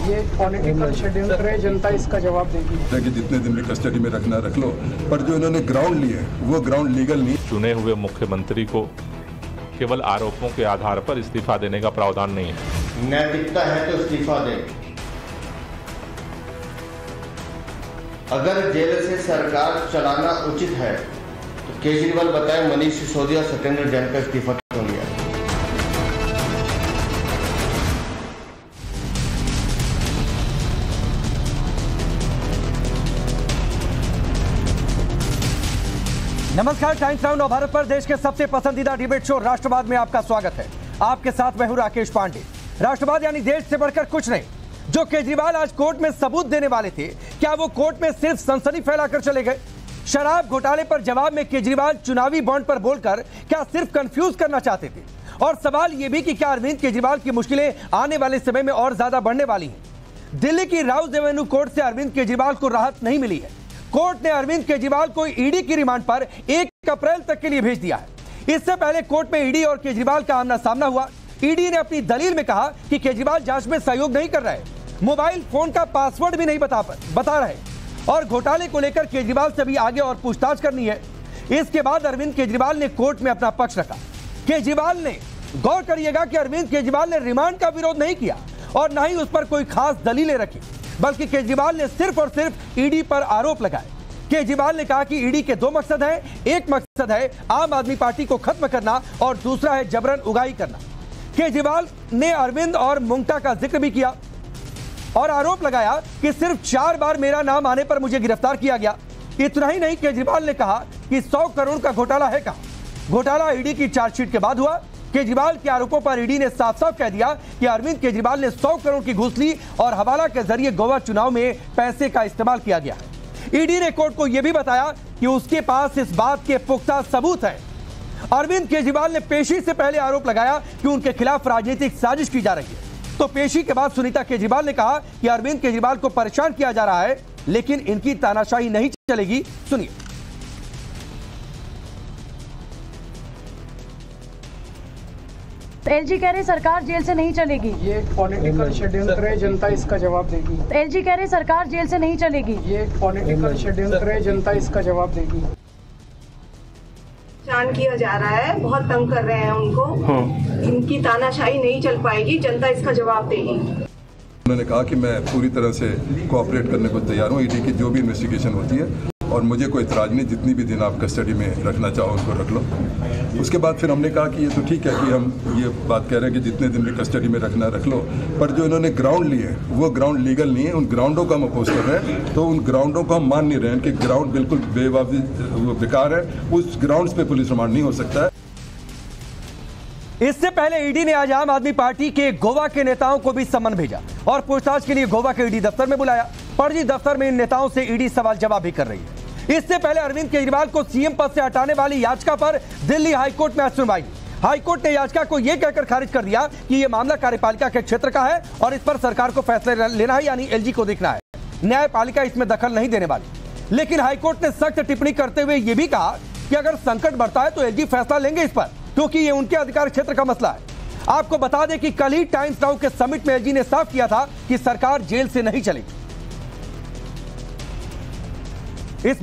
ये political schedule करे, जनता इसका जवाब देगी। कि जितने दिन भी कस्टडी में रखना रख लो, पर जो इन्होंने ग्राउंड लिए वो ग्राउंड लीगल नहीं। चुने हुए मुख्यमंत्री को केवल आरोपों के आधार पर इस्तीफा देने का प्रावधान नहीं है। नैतिकता है तो इस्तीफा दें। अगर जेल से सरकार चलाना उचित है तो केजरीवाल बताएं मनीष सिसोदिया सत्येंद्र जैन का इस्तीफा क्यों लिया। नमस्कार, टाइम्स नाउ नव भारत पर देश के सबसे पसंदीदा डिबेट शो राष्ट्रवाद में आपका स्वागत है। आपके साथ मैं हूं राकेश पांडे। राष्ट्रवाद यानी देश से बढ़कर कुछ नहीं। जो केजरीवाल आज कोर्ट में सबूत देने वाले थे, क्या वो कोर्ट में सिर्फ सनसनी फैलाकर चले गए? शराब घोटाले पर जवाब में केजरीवाल चुनावी बॉन्ड पर बोलकर क्या सिर्फ कंफ्यूज करना चाहते थे? और सवाल यह भी कि क्या अरविंद केजरीवाल की मुश्किलें आने वाले समय में और ज्यादा बढ़ने वाली हैं? दिल्ली की राउज एवेन्यू कोर्ट से अरविंद केजरीवाल को राहत नहीं मिली है। कोर्ट ने अरविंद केजरीवाल को ईडी की रिमांड पर 1 अप्रैल तक के लिए भेज दिया है। इससे पहले कोर्ट में ईडी और केजरीवाल का आमना सामना हुआ। ईडी ने अपनी दलील में कहा कि केजरीवाल जांच में सहयोग नहीं कर रहे, मोबाइल फोन का पासवर्ड भी नहीं बता रहे और घोटाले को लेकर केजरीवाल से भी आगे और पूछताछ करनी है। इसके बाद अरविंद केजरीवाल ने कोर्ट में अपना पक्ष रखा। केजरीवाल ने, गौर करिएगा कि अरविंद केजरीवाल ने रिमांड का विरोध नहीं किया और न ही उस पर कोई खास दलीलें रखी, बल्कि केजरीवाल ने सिर्फ और सिर्फ ईडी पर आरोप लगाए। केजरीवाल ने कहा कि ईडी के 2 मकसद हैं। एक मकसद है आम आदमी पार्टी को खत्म करना और दूसरा है जबरन उगाही करना। केजरीवाल ने अरविंद और मुंगटा का जिक्र भी किया और आरोप लगाया कि सिर्फ 4 बार मेरा नाम आने पर मुझे गिरफ्तार किया गया। इतना ही नहीं, केजरीवाल ने कहा कि 100 करोड़ का घोटाला है कहां? घोटाला ईडी की चार्जशीट के बाद हुआ। केजरीवाल के आरोपों पर ईडी ने साफ साफ कह दिया कि अरविंद केजरीवाल ने 100 करोड़ की घूस ली और हवाला के जरिए गोवा चुनाव में पैसे का इस्तेमाल किया गया है। ईडी ने कोर्ट को यह भी बताया कि उसके पास इस बात के पुख्ता सबूत है। अरविंद केजरीवाल ने पेशी से पहले आरोप लगाया कि उनके खिलाफ राजनीतिक साजिश की जा रही है। तो पेशी के बाद सुनीता केजरीवाल ने कहा कि अरविंद केजरीवाल को परेशान किया जा रहा है, लेकिन इनकी तानाशाही नहीं चलेगी। सुनिए। एलजी कह रहे सरकार जेल से नहीं चलेगी। ये पॉलिटिकल शेड्यूल करे, जनता इसका जवाब देगी। एलजी कह रहे सरकार जेल से नहीं चलेगी। ये पॉलिटिकल शेड्यूल करे, जनता इसका जवाब देगी। परेशान किया जा रहा है, बहुत तंग कर रहे हैं उनको। इनकी तानाशाही नहीं चल पाएगी, जनता इसका जवाब देगी। उन्होंने कहा कि मैं पूरी तरह से कोऑपरेट करने को तैयार हूँ। ईडी की जो भी इन्वेस्टिगेशन होती है और मुझे कोई इतराज नहीं, जितनी भी दिन आप कस्टडी में रखना चाहो उनको रख लो। उसके बाद फिर हमने कहा कि ये तो ठीक है कि हम ये बात कह रहे हैं कि जितने दिन भी कस्टडी में रखना रख लो, पर जो इन्होंने ग्राउंड लिए वो ग्राउंड लीगल नहीं है। उन ग्राउंडों का हम अपोज कर रहे हैं, तो उन ग्राउंडों को हम मान नहीं रहे हैं कि ग्राउंड बिल्कुल बेकार है। उस ग्राउंड्स पे पुलिस रिमांड नहीं हो सकता है। इससे पहले ईडी ने आज आम आदमी पार्टी के गोवा के नेताओं को भी सम्मन भेजा और पूछताछ के लिए गोवा के ईडी दफ्तर में बुलाया। पणजी दफ्तर में इन नेताओं से ईडी सवाल जवाब भी कर रही है। इससे पहले अरविंद केजरीवाल को सीएम पद से हटाने वाली याचिका पर दिल्ली हाईकोर्ट में आज सुनवाई। हाईकोर्ट ने याचिका को यह कहकर खारिज कर दिया कि यह मामला कार्यपालिका के क्षेत्र का है और इस पर सरकार को फैसला लेना है, यानी एलजी को देखना है। न्यायपालिका इसमें दखल नहीं देने वाली। लेकिन हाईकोर्ट ने सख्त टिप्पणी करते हुए यह भी कहा कि अगर संकट बढ़ता है तो एलजी फैसला लेंगे इस पर, क्योंकि ये उनके अधिकार क्षेत्र का मसला है। आपको बता दें कि कल ही टाइम्स नाउ के समिट में एलजी ने साफ किया था कि सरकार जेल से नहीं चलेगी। इस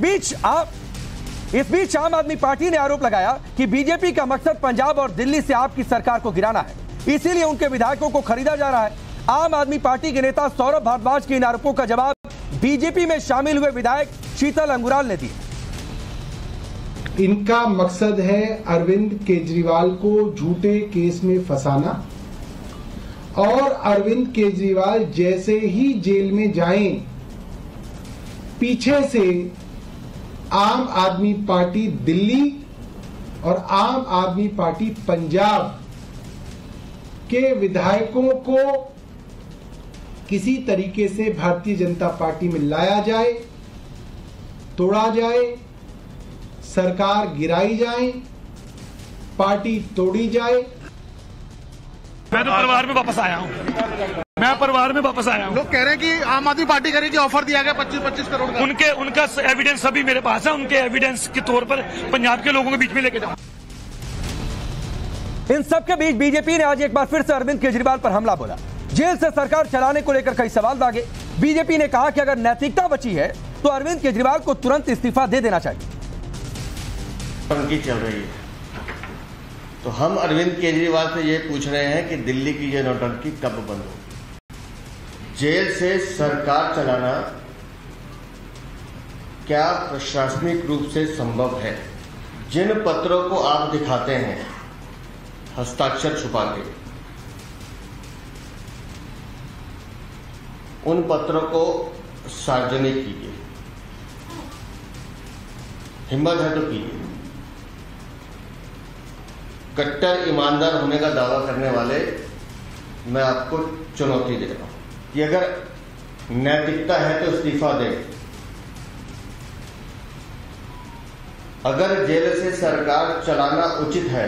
बीच आम आदमी पार्टी ने आरोप लगाया कि बीजेपी का मकसद पंजाब और दिल्ली से आपकी सरकार को गिराना है, इसीलिए उनके विधायकों को खरीदा जा रहा है। आम आदमी पार्टी के नेता सौरभ भारद्वाज के इन आरोपों का जवाब बीजेपी में शामिल हुए विधायक शीतल अंगुराल ने दिया। इनका मकसद है अरविंद केजरीवाल को झूठे केस में फंसाना और अरविंद केजरीवाल जैसे ही जेल में जाएं, पीछे से आम आदमी पार्टी दिल्ली और आम आदमी पार्टी पंजाब के विधायकों को किसी तरीके से भारतीय जनता पार्टी में लाया जाए, तोड़ा जाए, सरकार गिराई जाए, पार्टी तोड़ी जाए। मैं तो परिवार में वापस आया हूँ। मैं परिवार में वापस आया हूँ। लोग कह रहे हैं कि आम आदमी पार्टी कह रही है कि ऑफर दिया गया 25-25 करोड़ का। उनका एविडेंस अभी मेरे पास है। उनके एविडेंस के तौर पर पंजाब के लोगों के बीच में लेके जाऊँ। इन सबके बीच बीजेपी ने आज एक बार फिर से अरविंद केजरीवाल पर हमला बोला। जेल से सरकार चलाने को लेकर कई सवाल दागे। बीजेपी ने कहा कि अगर नैतिकता बची है तो अरविंद केजरीवाल को तुरंत इस्तीफा दे देना चाहिए। टंकी चल रही है तो हम अरविंद केजरीवाल से ये पूछ रहे हैं कि दिल्ली की ये नौटंकी कब बंद होगी। जेल से सरकार चलाना क्या प्रशासनिक रूप से संभव है? जिन पत्रों को आप दिखाते हैं हस्ताक्षर छुपा के, उन पत्रों को सार्वजनिक कीजिए। हिम्मत है तो कीजिए। कट्टर ईमानदार होने का दावा करने वाले मैं आपको चुनौती दे रहा हूं कि अगर नैतिकता है तो इस्तीफा दें। अगर जेल से सरकार चलाना उचित है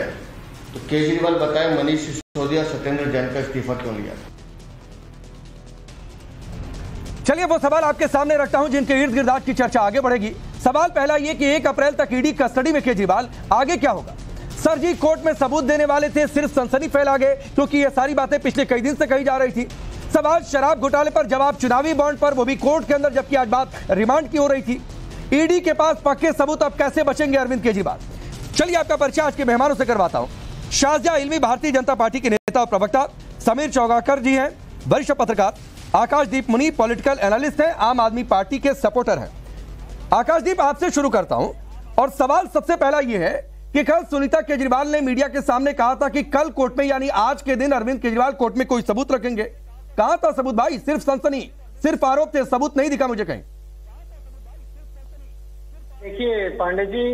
तो केजरीवाल बताएं मनीष सिसोदिया, सत्येंद्र जैन का इस्तीफा क्यों लिया? चलिए वो सवाल आपके सामने रखता हूं जिनके इर्द गिर्द आज की चर्चा आगे बढ़ेगी। सवाल पहला यह कि 1 अप्रैल तक ईडी कस्टडी में केजरीवाल, आगे क्या होगा? सर जी कोर्ट में सबूत देने वाले थे, सिर्फ सनसनी फैला गए क्योंकि ये सारी बातें पिछले कई दिन से कही जा रही थी। सवाल शराब घोटाले पर जवाब, चुनावी बॉन्ड पर, वो भी कोर्ट के अंदर, जबकि आज बात रिमांड की हो रही थी। ईडी के पास पक्के सबूत, अब कैसे बचेंगे अरविंद केजरीवाल? चलिए आपका परिचय आज के मेहमानों से करवाता हूं। शाहजहां इल्मी भारतीय जनता पार्टी के नेता और प्रवक्ता समीर चौगाकर जी हैं, वरिष्ठ पत्रकार। आकाशदीप मुनि पॉलिटिकल एनालिस्ट हैं, आम आदमी पार्टी के सपोर्टर हैं। आकाशदीप, आपसे शुरू करता हूं और सवाल सबसे पहला यह है कि कल सुनीता केजरीवाल ने मीडिया के सामने कहा था कि कल कोर्ट में यानी आज के दिन अरविंद केजरीवाल कोर्ट में कोई सबूत रखेंगे। कहां था सबूत भाई? सिर्फ सनसनी, सिर्फ आरोप थे, सबूत नहीं दिखा मुझे कहीं। देखिए पांडे जी,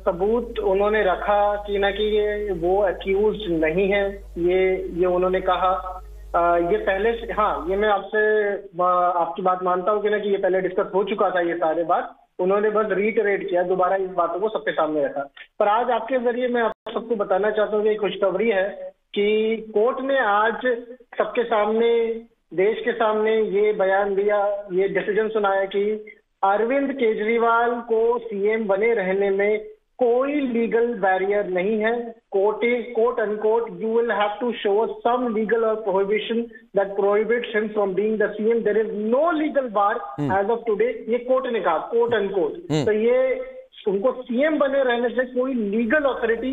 सबूत उन्होंने रखा कि ना कि ये वो अक्यूज नहीं है, ये उन्होंने कहा। ये पहले, हाँ, ये मैं आपकी बात मानता हूँ कि ना कि ये पहले डिस्कस हो चुका था ये सारे बात। उन्होंने बस रीटरेट किया, दोबारा इन बातों को सबके सामने रखा। पर आज आपके जरिए मैं आप सबको बताना चाहता हूँ कि खुशखबरी है कि कोर्ट ने आज सबके सामने, देश के सामने ये बयान दिया, ये डिसीजन सुनाया कि अरविंद केजरीवाल को सीएम बने रहने में कोई लीगल बैरियर नहीं है। Quote unquote, you will have to show some legal और prohibition that prohibits him from being the CM. There is no legal bar as of today, ये कोर्ट ने कहा, कोट अनकोट। तो ये उनको सीएम बने रहने से कोई लीगल अथॉरिटी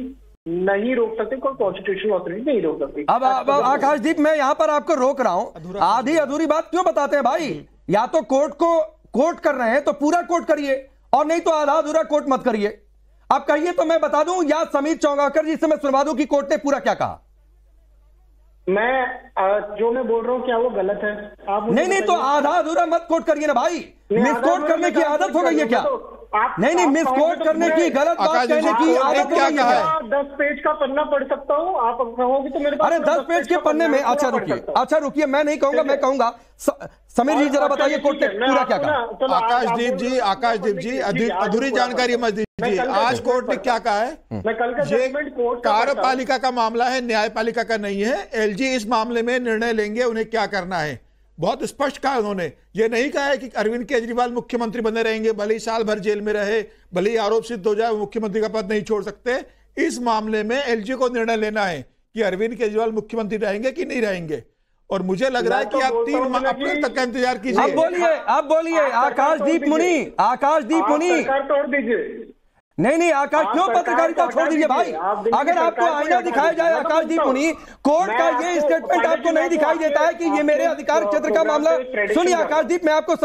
नहीं रोक सकते, कोई कॉन्स्टिट्यूशनल अथॉरिटी नहीं रोक सकती। अब आकाशदीप, मैं यहाँ पर आपको रोक रहा हूँ। आधी अधूरी बात क्यों बताते हैं भाई? या तो कोर्ट को कोर्ट कर रहे हैं तो पूरा कोर्ट करिए, और नहीं तो आधा अधूरा कोर्ट मत करिए। अब कहिए तो मैं बता दूं, या समीर चौगाकर जी से मैं सुनवा दूं कि कोर्ट ने पूरा क्या कहा। जो मैं बोल रहा हूँ क्या वो गलत है? आप नहीं तो आधा अधूरा मत कोट करिए ना भाई। मिसकोट करने की आदत हो गई है क्या? नहीं, मिसकोट करने की, गलत बात कहने की आदत हो गई है। 10 पेज का पन्ना पढ़ सकता हूँ, आप कहोगे तो मेरे पास। अरे 10 पेज के पन्ने में, अच्छा रुकिए, मैं नहीं कहूंगा, मैं कहूंगा समीर जी जरा बताइए कोर्ट ने पूरा क्या कहा। आकाशदीप जी अधूरी जानकारी मत दीजिए। आज कोर्ट ने क्या कहा है? ये कार्यपालिका का मामला है, न्यायपालिका का नहीं है। एलजी इस मामले में निर्णय लेंगे उन्हें क्या करना है। बहुत स्पष्ट कहा उन्होंने। ये नहीं कहा है कि अरविंद केजरीवाल मुख्यमंत्री बने रहेंगे, भले ही साल भर जेल में रहे, भले ही आरोप सिद्ध हो जाए, मुख्यमंत्री का पद नहीं छोड़ सकते। इस मामले में एलजी को निर्णय लेना है कि अरविंद केजरीवाल मुख्यमंत्री रहेंगे कि नहीं रहेंगे। और मुझे लग रहा है कि आप 3 अप्रैल तक का इंतजार कीजिए। अब बोलिए आकाशदीप मुनि, सरकार तोड़ दीजिए। नहीं आकाश, क्यों पत्रकारिता छोड़ दीजिए भाई? अगर आपको आईना दिखाया जाए आकाशदीप मुनि, कोर्ट का ये स्टेटमेंट आपको नहीं दिखाई देता है कि ये मेरे अधिकार क्षेत्र का मामला। सुनिए आकाशदीप, मैं आपको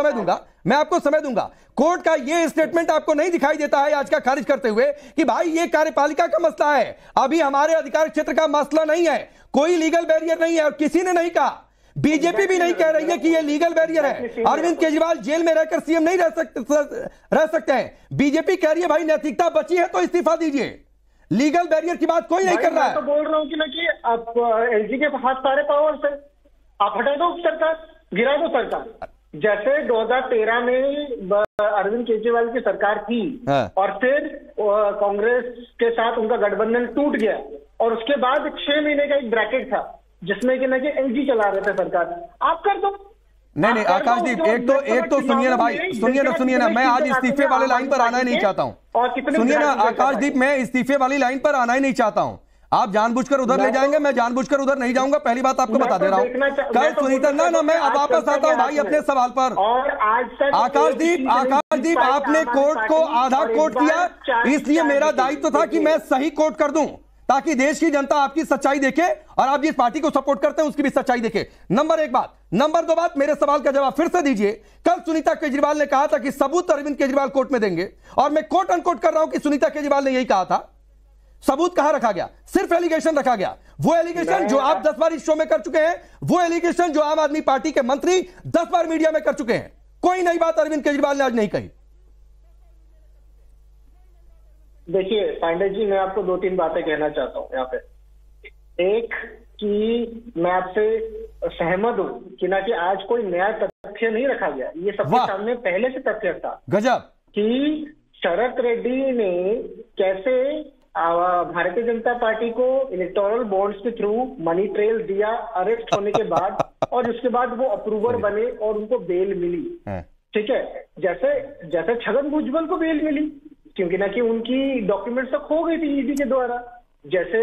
समय दूंगा। कोर्ट का ये स्टेटमेंट आपको नहीं दिखाई देता है आज का खारिज करते हुए कि भाई ये कार्यपालिका का मसला है, अभी हमारे अधिकार क्षेत्र का मसला नहीं है, कोई लीगल बैरियर नहीं है। और किसी ने नहीं कहा, बीजेपी भी नहीं कह रही है कि ये लीगल बैरियर है। अरविंद केजरीवाल जेल में रहकर सीएम नहीं रह सकते हैं। बीजेपी कह रही है भाई नैतिकता बची है तो इस्तीफा दीजिए। लीगल बैरियर की बात कोई नहीं कर रहा है। तो बोल रहा हूँ कि ना कि आप एलजी के पास सारे पावर्स है, आप हटा दो सरकार, गिरा दो सरकार। जैसे 2013 में अरविंद केजरीवाल की सरकार थी और फिर कांग्रेस के साथ उनका गठबंधन टूट गया, और उसके बाद 6 महीने का एक ब्रैकेट था जिसमें कि ना कि एलजी चला रहे थे सरकार। आप कर दो। नहीं आकाशदीप, एक तो सुनिए ना भाई, सुनिए ना, मैं आज इस्तीफे वाले लाइन पर आना ही नहीं चाहता हूं। सुनिए ना आकाशदीप, मैं इस्तीफे वाली लाइन पर आना ही नहीं चाहता हूं। आप जानबूझकर उधर ले जाएंगे, मैं जानबूझकर उधर नहीं जाऊंगा, पहली बात आपको बता दे रहा हूं। कल सुनीता ना मैं अब वापस आता हूं भाई अपने सवाल पर। आकाशदीप आपने कोर्ट को आधा कोट किया, इसलिए मेरा दायित्व था कि मैं सही कोट कर दूं ताकि देश की जनता आपकी सच्चाई देखे और आप जिस पार्टी को सपोर्ट करते हैं उसकी भी सच्चाई देखे। नंबर एक बात। नंबर दो बात, मेरे सवाल का जवाब फिर से दीजिए। कल सुनीता केजरीवाल ने कहा था कि सबूत अरविंद केजरीवाल कोर्ट में देंगे, और मैं कोट अनकोट कर रहा हूं कि सुनीता केजरीवाल ने यही कहा था। सबूत कहां रखा गया? सिर्फ एलिगेशन रखा गया। वो एलिगेशन जो आप 10 बार इस शो में कर चुके हैं, वो एलिगेशन जो आम आदमी पार्टी के मंत्री 10 बार मीडिया में कर चुके हैं। कोई नई बात अरविंद केजरीवाल ने आज नहीं कही। देखिए पांडे जी, मैं आपको 2-3 बातें कहना चाहता हूं यहाँ पे। एक कि मैं आपसे सहमत हूं कि ना कि आज कोई नया तथ्य नहीं रखा गया, ये सबके सामने पहले से तथ्य था। गजब। कि शरद रेड्डी ने कैसे भारतीय जनता पार्टी को इलेक्टोरल बॉन्ड्स के थ्रू मनी ट्रेल दिया अरेस्ट होने के बाद, और उसके बाद वो अप्रूवर बने और उनको बेल मिली। ठीक है, जैसे छगन भुजबल को बेल मिली क्योंकि ना कि उनकी डॉक्यूमेंट्स तो खो गई थी ईडी के द्वारा। जैसे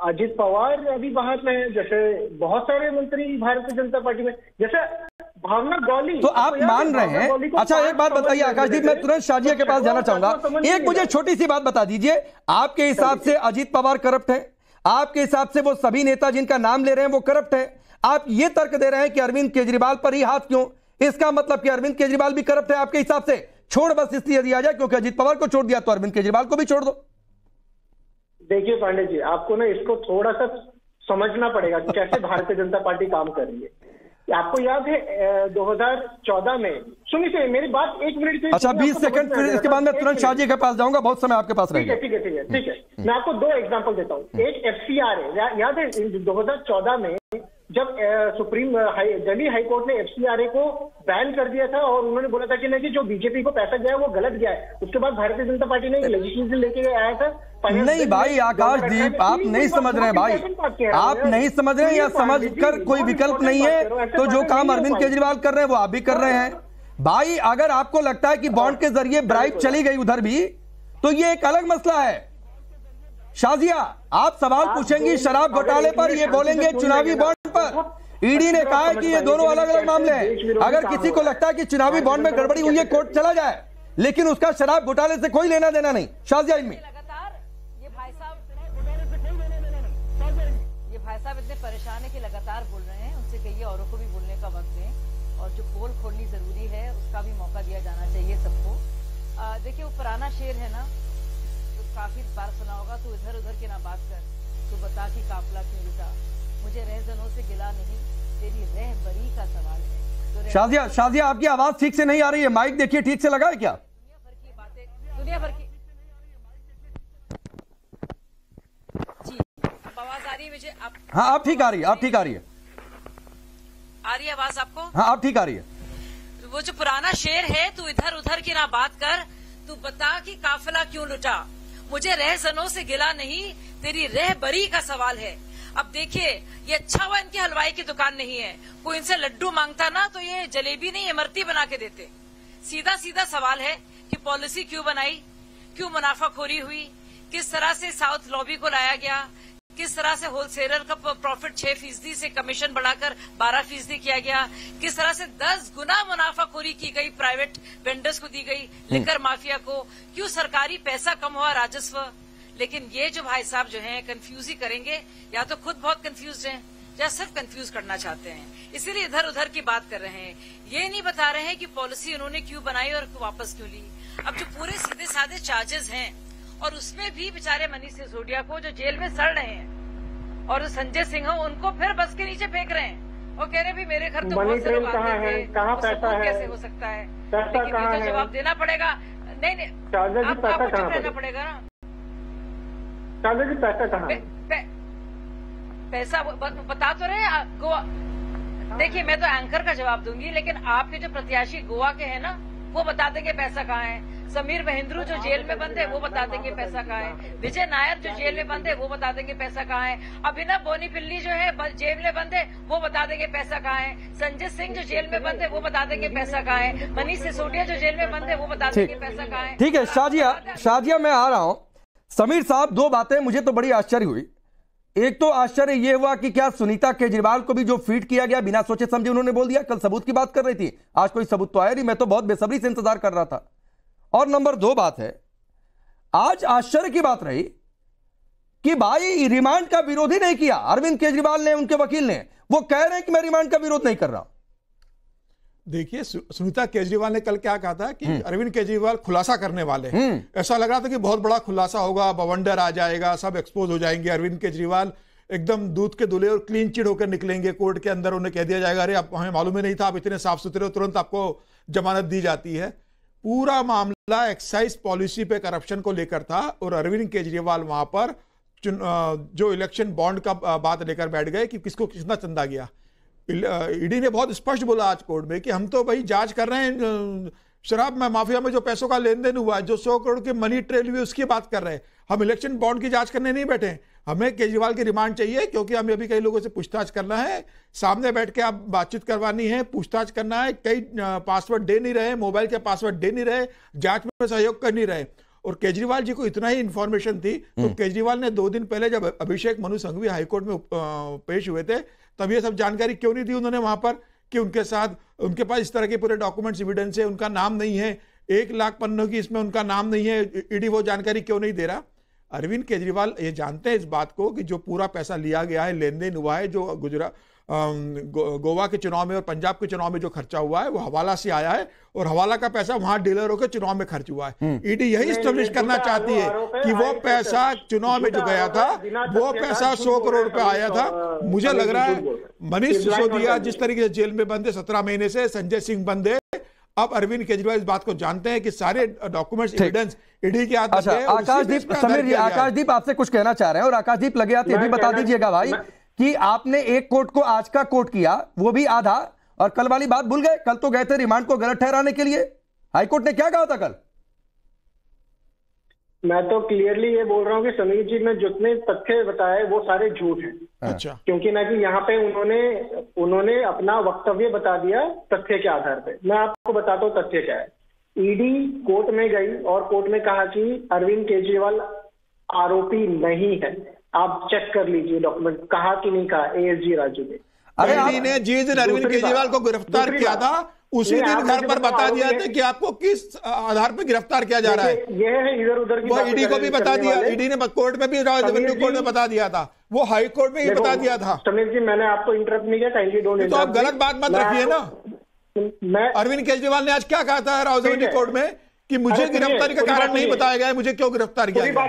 अजित पवार अभी बाहर में है, जैसे बहुत सारे मंत्री भारतीय जनता पार्टी में, जैसे भावना गौली। तो आप मान रहे हैं? अच्छा एक बात बताइए आकाशदीप, मैं तुरंत शाजिया के पास जाना चाहूंगा। एक मुझे छोटी सी बात बता दीजिए, आपके हिसाब से अजित पवार करप्ट है? आपके हिसाब से वो सभी नेता जिनका नाम ले रहे हैं वो करप्ट है? आप ये तर्क दे रहे हैं कि अरविंद केजरीवाल पर ही हाथ क्यों? इसका मतलब कि अरविंद केजरीवाल भी करप्ट है आपके हिसाब से? छोड़ बस इसलिए दिया जाए क्योंकि अजित पवार को छोड़ दिया तो अरविंद केजरीवाल को भी छोड़ दो। देखिए पांडे जी, आपको ना इसको थोड़ा सा समझना पड़ेगा कि कैसे भारतीय जनता पार्टी काम कर रही है। आपको याद है 2014 में, सुनिए मेरी बात 1 मिनट के। अच्छा 20 सेकंड, फिर इसके बाद मैं तुरंत शाहजी के पास जाऊंगा, बहुत समय आपके पास रहेगा। ठीक है। मैं आपको 2 एग्जांपल देता हूँ। एक FCR है, याद है 2014 में जब दिल्ली हाईकोर्ट ने FCRA को बैन कर दिया था और उन्होंने बोला था कि नहीं, जो बीजेपी को पैसा गया है वो गलत गया है। उसके बाद भारतीय जनता पार्टी ने लेजिस्लेशन लेके आया था। नहीं भाई आकाशदीप, आप नहीं समझ रहे भाई, आप नहीं समझ रहे या समझ कर कोई विकल्प नहीं है। तो जो काम अरविंद केजरीवाल कर रहे हैं वो आप भी कर रहे हैं भाई। अगर आपको लगता है कि बॉन्ड के जरिए ब्राइब चली गई उधर भी, तो ये एक अलग मसला है। शाजिया, आप सवाल पूछेंगी शराब घोटाले पर, ये बोलेंगे चुनावी बॉन्ड पर। ईडी ने कहा है कि ये दोनों अलग अलग मामले हैं। अगर किसी को लगता है कि चुनावी बॉन्ड में गड़बड़ी हुई है, कोर्ट चला जाए, लेकिन उसका शराब घोटाले से कोई लेना देना नहीं। शाजिया इनमें ये भाई साहब इतने परेशान है कि लगातार बोल रहे हैं, उनसे कहिए औरों को भी बोलने का वक्त दें, और जो पोल खोलनी जरूरी है उसका भी मौका दिया जाना चाहिए सबको। देखिए वो पुराना शेर है ना, काफी बार सुना होगा, तू इधर उधर की ना बात कर, तू बता कि काफला क्यों रुका, मुझे रहजनों से गिला नहीं, तेरी रहबरी का सवाल है। तो शाजिया आपकी आवाज ठीक से नहीं आ रही है, माइक देखिए ठीक से लगा है क्या? दुनिया भर की जी आवाज आ रही है मुझे? हाँ आप ठीक आ रही है, आप ठीक आ रही है। आ रही है आवाज आपको? हाँ आप ठीक आ रही है। वो जो पुराना शेर है, तू इधर उधर की ना बात कर, तू बता कि काफिला क्यों लुटा, मुझे रहजनों से गिला नहीं, तेरी रहबरी का सवाल है। अब देखिए ये अच्छा हुआ इनकी हलवाई की दुकान नहीं है, कोई इनसे लड्डू मांगता ना तो ये जलेबी नहीं इमरती बना के देते। सीधा सीधा सवाल है कि पॉलिसी क्यों बनाई, क्यों मुनाफाखोरी हुई, किस तरह से साउथ लॉबी को लाया गया, किस तरह से होलसेलर का प्रॉफिट 6% से कमीशन बढ़ाकर 12% किया गया, किस तरह से 10 गुना मुनाफाखोरी की गई प्राइवेट वेंडर्स को दी गई, लिकर माफिया को, क्यों सरकारी पैसा कम हुआ राजस्व। लेकिन ये जो भाई साहब जो हैं कंफ्यूज ही करेंगे, या तो खुद बहुत कंफ्यूज हैं या सिर्फ कंफ्यूज करना चाहते हैं, इसीलिए इधर उधर की बात कर रहे हैं। ये नहीं बता रहे हैं कि पॉलिसी उन्होंने क्यों बनाई और वापस क्यों ली। अब जो पूरे सीधे साधे चार्जेस हैं, और उसमें भी बेचारे मनीष सिसोदिया को जो जेल में सड़ रहे हैं, और जो संजय सिंह हो उनको फिर बस के नीचे फेंक रहे हैं और कह रहे भी मेरे घर तो बहुत सारे पैसा है, कैसे हो सकता है, लेकिन जवाब देना पड़ेगा। नहीं आपको चुप रहना पड़ेगा ना। पैसा बता तो रहे गोवा। देखिए मैं तो एंकर का जवाब दूंगी, लेकिन आपके जो प्रत्याशी गोवा के हैं ना, वो बता देंगे पैसा कहाँ है। समीर महेंद्रू जो जेल में बंद है वो बता देंगे पैसा कहाँ है। विजय नायर जो जेल में बंद है वो बता देंगे पैसा कहाँ है। अभिनव बोनीपिल्ली जो है जेल में बंद है वो बता देंगे पैसा कहाँ है। संजय सिंह जो जेल में बंद है वो बता देंगे पैसा कहाँ है। मनीष सिसोदिया जो जेल में बंद है वो बता देंगे पैसा कहाँ है। ठीक है शाजिया मैं आ रहा हूँ। समीर साहब, दो बातें मुझे तो बड़ी आश्चर्य हुई। एक तो आश्चर्य यह हुआ कि क्या सुनीता केजरीवाल को भी जो फीड किया गया बिना सोचे समझे उन्होंने बोल दिया। कल सबूत की बात कर रही थी, आज कोई सबूत तो आया नहीं, मैं तो बहुत बेसब्री से इंतजार कर रहा था। और नंबर दो बात है, आज आश्चर्य की बात रही कि भाई रिमांड का विरोध ही नहीं किया अरविंद केजरीवाल ने, उनके वकील ने। वो कह रहे हैं कि मैं रिमांड का विरोध नहीं कर रहा। देखिए, सुनीता केजरीवाल ने कल क्या कहा था कि अरविंद केजरीवाल खुलासा करने वाले हैं। ऐसा लग रहा था कि बहुत बड़ा खुलासा होगा, बवंडर आ जाएगा, सब एक्सपोज हो जाएंगे, अरविंद केजरीवाल एकदम दूध के धुले और क्लीन चिट होकर निकलेंगे कोर्ट के अंदर। उन्हें कह दिया जाएगा, अरे आप हमें मालूम ही नहीं था, आप इतने साफ सुथरे हो, तुरंत आपको जमानत दी जाती है। पूरा मामला एक्साइज पॉलिसी पे करप्शन को लेकर था और अरविंद केजरीवाल वहां पर जो इलेक्शन बॉन्ड का बात लेकर बैठ गए कि किसको कितना चंदा गया। ईडी ने बहुत स्पष्ट बोला आज कोर्ट में कि हम तो भाई जांच कर रहे हैं शराब में, माफिया में जो पैसों का लेन देन हुआ है, जो 100 करोड़ के मनी ट्रेल हुए, उसकी बात कर रहे हैं। हम इलेक्शन बॉन्ड की जांच करने नहीं बैठे। हमें केजरीवाल की रिमांड चाहिए क्योंकि हमें अभी कई लोगों से पूछताछ करना है, सामने बैठ के आप बातचीत करवानी है, पूछताछ करना है। कई पासवर्ड दे नहीं रहे, मोबाइल के पासवर्ड दे नहीं रहे, जांच में सहयोग कर नहीं रहे। और केजरीवाल जी को इतना ही इंफॉर्मेशन थी तो केजरीवाल ने 2 दिन पहले जब अभिषेक मनु संघवी हाईकोर्ट में पेश हुए थे तब ये सब जानकारी क्यों नहीं दी उन्होंने वहां पर कि उनके साथ उनके पास इस तरह के पूरे डॉक्यूमेंट्स एविडेंस है, उनका नाम नहीं है, 1 लाख पन्नों की इसमें उनका नाम नहीं है, ईडी वो जानकारी क्यों नहीं दे रहा। अरविंद केजरीवाल ये जानते हैं इस बात को कि जो पूरा पैसा लिया गया है, लेन देन हुआ है, जो गोवा के चुनाव में और पंजाब के चुनाव में जो खर्चा हुआ है वो हवाला से आया है और हवाला का पैसा वहां डीलरों के चुनाव में खर्च हुआ है। ईडी यही स्टेब्लिश करना चाहती है कि वो पैसा चुनाव में जो गया था वो पैसा 100 करोड़ रुपए आया था। मुझे लग रहा है मनीष सिसोदिया जिस तरीके से जेल में बंद है 17 महीने से, संजय सिंह बंद है, अब अरविंद केजरीवाल इस बात को जानते हैं कि सारे डॉक्यूमेंट्स एविडेंस ईडी के हाथ में है। आकाशदीप, समीर जी, आकाशदीप आपसे कुछ कहना चाह रहे हैं और आकाशदीप लगे हाथ ये भी बता दीजिएगा भाई कि आपने एक कोर्ट को आज का कोर्ट किया, वो भी आधा, और कल वाली बात भूल गए। कल तो गए थे रिमांड को गलत ठहराने के लिए। हाईकोर्ट ने क्या कहा था कल? मैं तो क्लियरली ये बोल रहा हूँ कि समीर जी ने जितने तथ्य बताए वो सारे झूठ हैं। अच्छा, क्योंकि ना कि यहाँ पे उन्होंने अपना वक्तव्य बता दिया तथ्य के आधार पे। मैं आपको बताता हूँ तथ्य क्या है। ईडी कोर्ट में गई और कोर्ट में कहा कि अरविंद केजरीवाल आरोपी नहीं है, आप चेक कर लीजिए डॉक्यूमेंट। कहा कि नहीं कहा एएसजी राजू ने। अरे ईडी ने जिस दिन अरविंद केजरीवाल को गिरफ्तार किया था उसी दिन घर पर बता दिया था कि आपको किस आधार पर गिरफ्तार किया जा रहा है। यह है इधर उधर की वो ईडी को भी बता दिया, ईडी ने कोर्ट में भी, कोर्ट में बता दिया था, वो हाई कोर्ट में भी बता दिया था। समीर जी, मैंने आपको इंटरप्ट नहीं किया, काइंडली डोंट इंटरप्ट। तो आप गलत बात मत रखिए ना। मैं अरविंद केजरीवाल ने आज क्या कहा था रावलपिंडी कोर्ट में कि मुझे गिरफ्तारी का कारण नहीं बताया गया है, मुझे क्यों गिरफ्तार किया गया?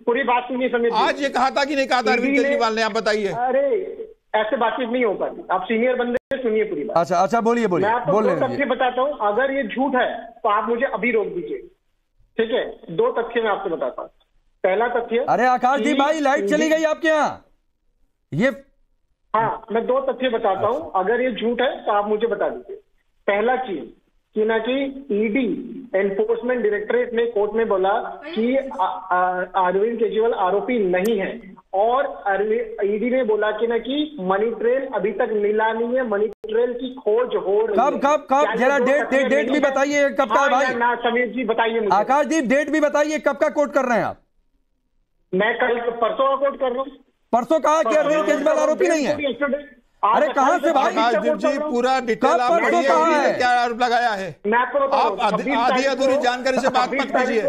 पूरी बात सुनिए समीर जी। आज ये कहा था कि नहीं कहा था अरविंद केजरीवाल ने, आप बताइए। अरे ऐसे बातचीक नहीं हो पाती, आप सीनियर बंदे सुनिए पूरी बात। अच्छा बोलिए। मैं आपको 2 तथ्य बताता हूँ, अगर ये झूठ है तो आप मुझे अभी रोक दीजिए, ठीक है? 2 तथ्य मैं आपको बताता हूँ। पहला तथ्य, अरे आकाश जी भाई लाइट चली गई आपके यहाँ, ये हाँ मैं 2 तथ्य बताता हूँ, अगर ये झूठ है तो आप मुझे बता दीजिए। पहला चीज कि ना कि ईडी एनफोर्समेंट डायरेक्टरेट ने कोर्ट में बोला कि अरविंद केजरीवाल आरोपी नहीं है, और ईडी ने बोला कि ना कि मनी ट्रेल अभी तक मिला नहीं है, मनी ट्रेल की खोज हो रही है। कब जरा डेट भी बताइए कब का है भाई? ना समीर जी बताइए मुझे। आकाशदीप डेट भी बताइए कब का कोर्ट कर रहे हैं आप? मैं परसों का कोर्ट कर रहा हूँ। परसों कहा कि अरविंद केजरीवाल आरोपी नहीं है। अरे कहाँ से भाई? आकाशदीप जी पूरा डिटेल आप पढ़िए, क्या आरोप लगाया है। आप आधी अधूरी जानकारी से बात मत कीजिए।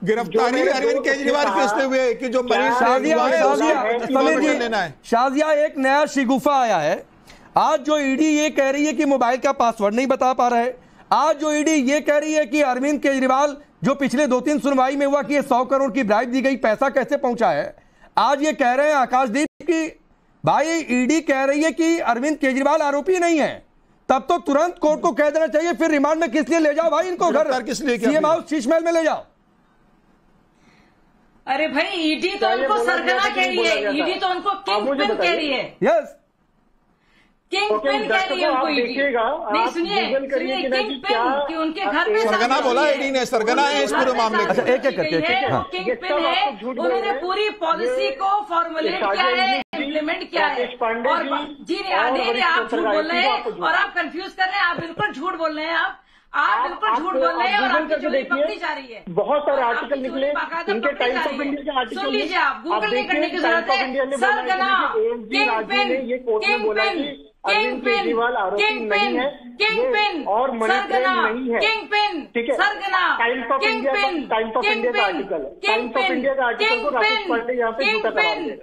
गिरफ्तारी अरविंद केजरीवाल किसने हुए कि जो मरीज शाजिया एक नया शिगुफा आया है। आज जो ईडी ये कह रही है कि मोबाइल का पासवर्ड नहीं बता पा रहे, आज जो ईडी ये कह रही है कि अरविंद केजरीवाल जो पिछले 2-3 सुनवाई में हुआ कि ये 100 करोड़ की ब्राइब दी गई, पैसा कैसे पहुंचा है, आज ये कह रहे हैं आकाशदीप की भाई ईडी कह रही है कि अरविंद केजरीवाल आरोपी नहीं है, तब तो तुरंत कोर्ट को कह देना चाहिए। फिर रिमांड में किस लिए ले जाओ भाई इनको? घर किस लिए? सीएम हाउस शीशमहल में ले जाओ। अरे भाई ईडी तो उनको सरगना कह रही है, ईडी तो उनको किंग पिन कह रही है। यस, किंग पिन कह रही है उनको ईडी। नहीं सुनिए किंग पिन कि उनके घर में सरगना बोला ईडी ने, सरगना है इस पूरे मामले में। एक करके किंग पिन है, उन्होंने पूरी पॉलिसी को फॉर्मुलेट किया है, इम्प्लीमेंट किया है। और जी नहीं, आप झूठ बोल रहे हैं और आप कंफ्यूज कर रहे हैं, आप बिल्कुल झूठ बोल रहे हैं। आप बिल्कुल झूठ बोल रहे हैं और आपकी चोरी पकड़ी जा रही है। बहुत सारे आर्टिकल निकले इनके टाइम्स ऑफ इंडिया के आर्टिकल। सुन लीजिए, आप गूगल नहीं करने की जरूरत है। सरगना ये कोर्ट में बोला कि अरविंद केजरीवाल आरोपी नहीं है, किंगपिन और मनी ट्रेल नहीं है, किंगपिन, ठीक है। सरगना टाइम्स ऑफ इंडिया का आर्टिकल, टाइम्स ऑफ इंडिया का आर्टिकल को राकेश पांडे यहाँ पे झूठा करार दे रहे हैं।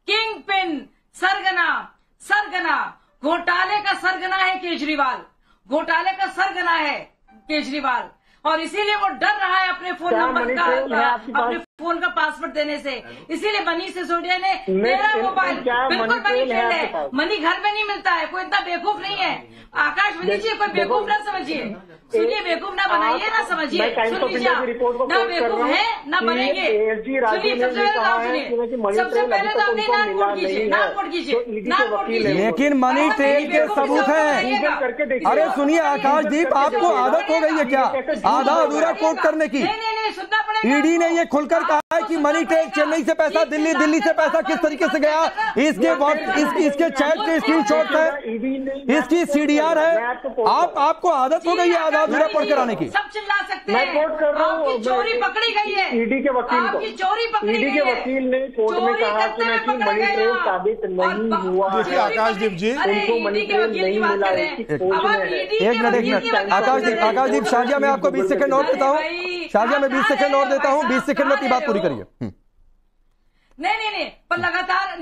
किंगपिन सरगना घोटाले का सरगना है केजरीवाल, घोटाले का सरगना है केजरीवाल, और इसीलिए वो डर रहा है अपने फोन नंबर का, अपने फोन का पासवर्ड देने से। इसीलिए मनीष सिसोदिया ने मेरा मोबाइल बिल्कुल मनी ट्रेल है, मनी घर में नहीं मिलता है। कोई इतना बेवकूफ नहीं है। आकाश विनीत जी, कोई बेवकूफ ना समझिए, सुनिए, बेवकूफ ना बनाइए, ना समझिए, सुन लीजिए, ना बेवकूफ है ना बनेंगे। सुनिए, सबसे पहले तो अपने नाम कोट कीजिए, नाम कोट कीजिए। लेकिन मनी ट्रेल के सबूत हैं। अरे सुनिए आकाशदीप, आपको आदत हो गई है क्या आधा अधूरा कोट करने की? नहीं, सुनना पड़ेगा। ईडी ने ये खुलकर कहा है कि मनी ट्रेल चेन्नई से पैसा दिल्ली, दिल्ली से पैसा किस तरीके से गया, इसके चैट के स्क्रीनशॉट है, इसकी सीडीआर है। आपको आदत हो गई है आधा अधूरा पढ़ कर आने की। सब चिल्ला सकते हैं। मैं कोट कर रहा हूँ, चोरी पकड़ी गई है ईडी के वकील को। चोरी पकड़ी गई है। ईडी के वकील ने कोर्ट में कहा कि मनी ट्रेल साबित नहीं हुआ। देखिए आकाशदीप जी, उनको मनी ट्रेल नहीं मिला है। एक मिनट आकाशदीप, शाजिया मैं आपको 20 सेकंड और देता हूँ, शाजिया मैं 20 सेकंड और देता हूँ, 20 सेकंड में अपनी बात पूरी करिए। नहीं, पर लगातार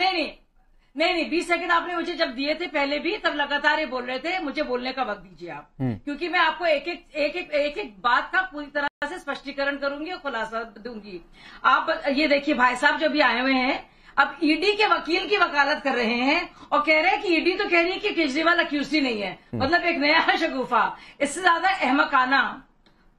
नहीं, 20 सेकंड आपने मुझे जब दिए थे पहले भी, तब लगातार ये बोल रहे थे। मुझे बोलने का वक्त दीजिए आप, क्योंकि मैं आपको एक बात का पूरी तरह से स्पष्टीकरण करूंगी और खुलासा दूंगी। आप ये देखिए, भाई साहब जो भी आए हुए हैं, अब ईडी के वकील की वकालत कर रहे हैं और कह रहे हैं कि ईडी तो कह रही है कि केजरीवाल अक्यूज ही नहीं है। मतलब एक नया शगुफा, इससे ज्यादा अहमकाना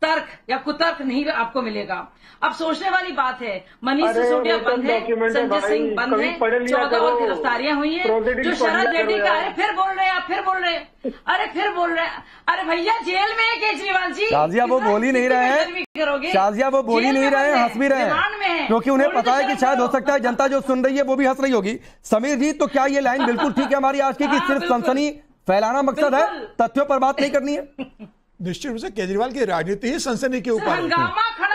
तर्क या कुतर्क नहीं आपको मिलेगा। अब सोचने वाली बात है, मनीष सिसोदिया बंद है, संजय सिंह बंद है, 14 और गिरफ्तारियां हुई हैं। जो शरद रेड्डी का है, फिर बोल रहे हैं, फिर बोल रहे हैं। अरे भैया जेल में है केजरीवाल जी। शाजिया वो बोल ही नहीं रहे हैं, शाजिया वो बोल ही नहीं रहे हैं, हंस भी रहे हैं, क्योंकि उन्हें पता है कि शायद हो सकता है जनता जो सुन रही है वो भी हंस रही होगी। समीर जी, तो क्या ये लाइन बिल्कुल ठीक है हमारी आज की कि सिर्फ सनसनी फैलाना मकसद है, तथ्यों पर बात नहीं करनी है? निश्चित रूप से केजरीवाल की राजनीति ही सनसनी के ऊपर है,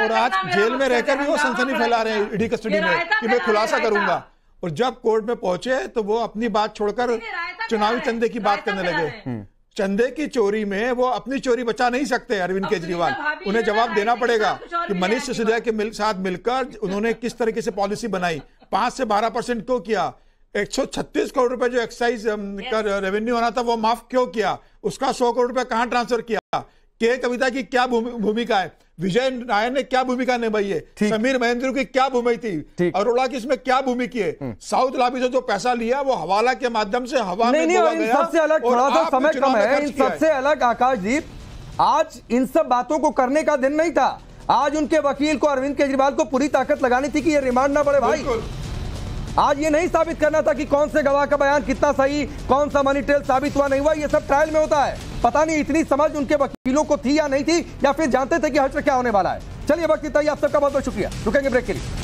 और आज जेल में रहकर भी वो सनसनी फैला रहे हैं ईडी कस्टडी में कि मैं खुलासा करूंगा, और जब कोर्ट में पहुंचे तो वो अपनी बात छोड़कर चुनावी चंदे की बात करने लगे। चंदे की चोरी में वो अपनी चोरी बचा नहीं सकते अरविंद केजरीवाल, उन्हें जवाब देना पड़ेगा कि मनीष सिसोदिया के साथ मिलकर उन्होंने किस तरीके से पॉलिसी बनाई, 5 से 12% क्यों किया, 136 करोड़ रुपए जो एक्साइज का रेवेन्यू आना था वो माफ क्यों किया, उसका 100 करोड़ रुपए कहां ट्रांसफर किया, के कविता की क्या भूमिका है, विजय नायर ने क्या भूमिका निभाई है, समीर महेंद्र की क्या भूमिका थी, अरोड़ा की इसमें क्या भूमिका है, साउथ लाबी से जो पैसा लिया वो हवाला के माध्यम से हवा में डूबा गया। सबसे अलग, थोड़ा सा समय कम है, इन सबसे अलग आकाशदीप, आज इन सब बातों को करने का दिन नहीं था। आज उनके वकील को, अरविंद केजरीवाल को पूरी ताकत लगानी थी कि ये रिमांड ना बढ़े भाई। आज ये नहीं साबित करना था कि कौन से गवाह का बयान कितना सही, कौन सा मनी ट्रेल साबित हुआ नहीं हुआ, ये सब ट्रायल में होता है। पता नहीं इतनी समझ उनके वकीलों को थी या नहीं थी, या फिर जानते थे कि हर क्या होने वाला है। चलिए वक्त इतना ही, आप सबका बहुत बहुत शुक्रिया। रुकेंगे ब्रेक के लिए।